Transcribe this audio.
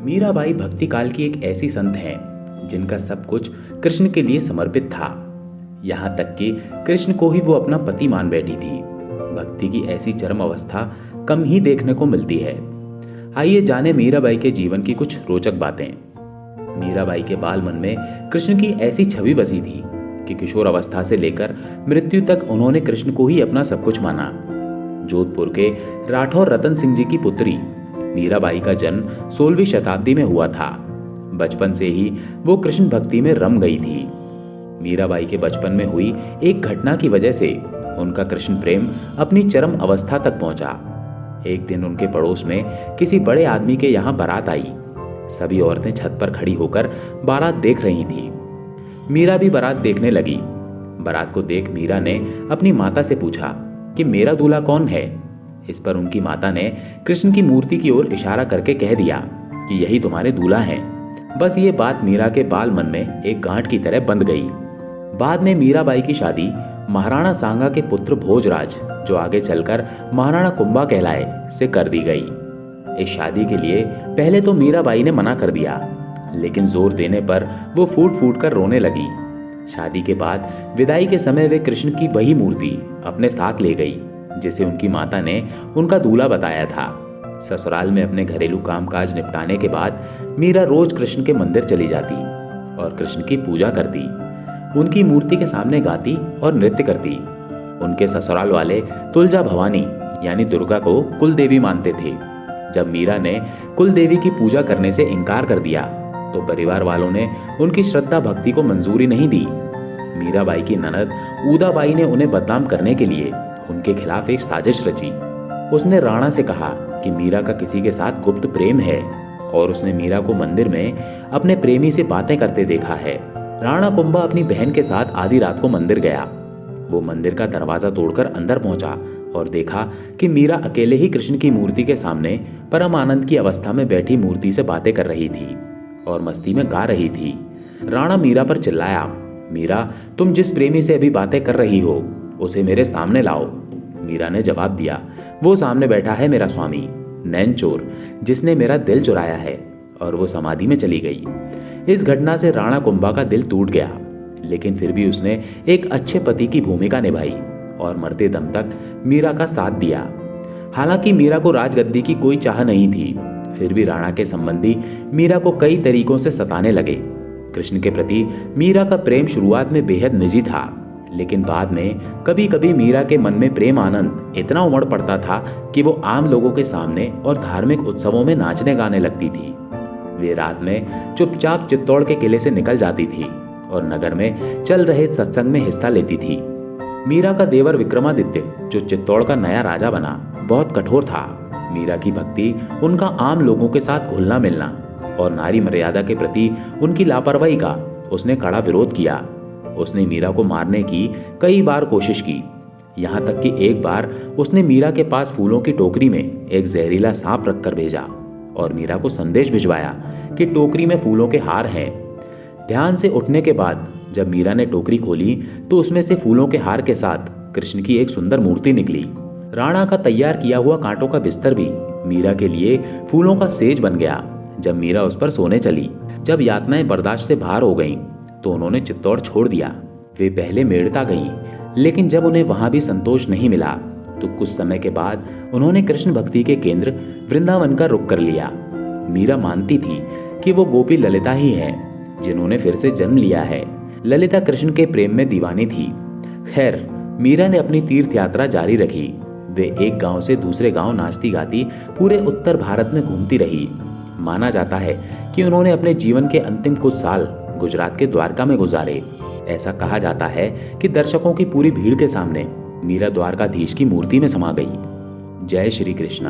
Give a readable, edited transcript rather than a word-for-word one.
मीराबाई भक्ति काल की एक ऐसी संत हैं जिनका सब कुछ कृष्ण के लिए समर्पित था। यहाँ तक कि कृष्ण को ही वो अपना पति मान बैठी थी। भक्ति की ऐसी चरम अवस्था कम ही देखने को मिलती है। आइए जाने मीराबाई के जीवन की कुछ रोचक बातें। मीराबाई के बाल मन में कृष्ण की ऐसी छवि बसी थी कि किशोर अवस्था से लेकर मृत्यु तक उन्होंने कृष्ण को ही अपना सब कुछ माना। जोधपुर के राठौर रतन सिंह जी की पुत्री मीराबाई का जन्म 16वीं शताब्दी में हुआ था। बचपन से ही वो कृष्ण भक्ति में रम गई थी। मीराबाई के बचपन में हुई एक घटना की वजह से उनका कृष्ण प्रेम अपनी चरम अवस्था तक पहुंचा। एक दिन उनके पड़ोस में किसी बड़े आदमी के यहाँ बारात आई। सभी औरतें छत पर खड़ी होकर बारात देख रही थी। मीरा भी बारात देखने लगी। बारात को देख मीरा ने अपनी माता से पूछा कि मेरा दूल्हा कौन है। इस पर उनकी माता ने कृष्ण की मूर्ति की ओर इशारा करके कह दिया कि यही तुम्हारे दूल्हा हैं। बस ये बात मीरा के बाल मन में एक गांठ की तरह बंध गई। बाद में मीराबाई की शादी महाराणा सांगा के पुत्र भोजराज, जो आगे चलकर महाराणा कुंभा कहलाए, से कर दी गई। इस शादी के लिए पहले तो मीराबाई ने मना कर दिया, लेकिन जोर देने पर वो फूट फूट कर रोने लगी। शादी के बाद विदाई के समय वे कृष्ण की वही मूर्ति अपने साथ ले गई जिसे उनकी माता ने उनका दूल्हा बताया था। ससुराल में अपने घरेलू कामकाज निपटाने के बाद मीरा रोज कृष्ण के मंदिर चली जाती और कृष्ण की पूजा करती। उनकी मूर्ति के सामने गाती और नृत्य करती। उनके ससुराल वाले तुलजा भवानी यानी दुर्गा को कुल देवी मानते थे। जब मीरा ने कुल देवी की पूजा करने से इनकार कर दिया तो परिवार वालों ने उनकी श्रद्धा भक्ति को मंजूरी नहीं दी। मीराबाई की ननद ऊदाबाई ने उन्हें बदनाम करने के लिए उनके खिलाफ एक साजिश रची। उसने राणा से कहा कि मीरा का किसी के साथ गुप्त प्रेम है और उसने मीरा को मंदिर में अपने प्रेमी से बातें करते देखा है। राणा कुंभा अपनी बहन के साथ आधी रात को मंदिर गया। वो मंदिर का दरवाजा तोड़कर अंदर पहुंचा और देखा कि मीरा अकेले ही कृष्ण की मूर्ति के सामने परम आनंद की अवस्था में बैठी मूर्ति से बातें कर रही थी और मस्ती में गा रही थी। राणा मीरा पर चिल्लाया, मीरा, तुम जिस प्रेमी से अभी बातें कर रही हो उसे मेरे सामने लाओ। मीरा ने जवाब दिया, वो सामने बैठा है मेरा स्वामी नैन चोर, जिसने मेरा दिल चुराया है, और वो समाधि में चली गई। इस घटना से राणा कुंभा का दिल टूट गया, लेकिन फिर भी उसने एक अच्छे पति की भूमिका निभाई और मरते दम तक मीरा का साथ दिया। हालांकि मीरा को राजगद्दी की कोई चाह नहीं थी, फिर भी राणा के संबंधी मीरा को कई तरीकों से सताने लगे। कृष्ण के प्रति मीरा का प्रेम शुरुआत में बेहद निजी था, लेकिन बाद में कभी कभी मीरा के मन में प्रेम आनंद इतना उमड़ पड़ता था कि वो आम लोगों के सामने और धार्मिक उत्सवों में नाचने गाने लगती थी। वे रात में चुपचाप चित्तौड़ के किले से निकल जाती थी और नगर में चल रहे सत्संग में हिस्सा लेती थी। मीरा का देवर विक्रमादित्य, जो चित्तौड़ का नया राजा बना, बहुत कठोर था। मीरा की भक्ति, उनका आम लोगों के साथ घुलना मिलना और नारी मर्यादा के प्रति उनकी लापरवाही का उसने कड़ा विरोध किया। उसने मीरा को मारने की कई बार कोशिश की। यहाँ तक कि एक बार उसने मीरा के पास फूलों की टोकरी में एक जहरीला सांप रखकर भेजा और मीरा को संदेश भिजवाया कि टोकरी में फूलों के हार हैं। ध्यान से उठने के बाद जब मीरा ने टोकरी खोली तो उसमें से फूलों के हार के साथ कृष्ण की एक सुंदर मूर्ति निकली। राणा का तैयार किया हुआ कांटों का बिस्तर भी मीरा के लिए फूलों का सेज बन गया जब मीरा उस पर सोने चली। जब यातनाएं बर्दाश्त से बाहर हो गईं, तो उन्होंने चित्तौड़ छोड़ दिया। वे पहले मेड़ता गईं, लेकिन जब उन्हें वहां भी संतोष नहीं मिला तो कुछ समय के बाद उन्होंने कृष्ण भक्ति के केंद्र वृंदावन का रुख कर लिया। मीरा मानती थी कि वो गोपी ललिता ही है जिन्होंने फिर से जन्म लिया है। ललिता कृष्ण के प्रेम में दीवानी थी। खैर, मीरा ने अपनी तीर्थ यात्रा जारी रखी। वे एक गांव से दूसरे गांव नाचती गाती पूरे उत्तर भारत में घूमती रही। माना जाता है कि उन्होंने अपने जीवन के अंतिम कुछ साल गुजरात के द्वारका में गुजारे। ऐसा कहा जाता है कि दर्शकों की पूरी भीड़ के सामने मीरा द्वारकाधीश की मूर्ति में समा गई। जय श्री कृष्णा।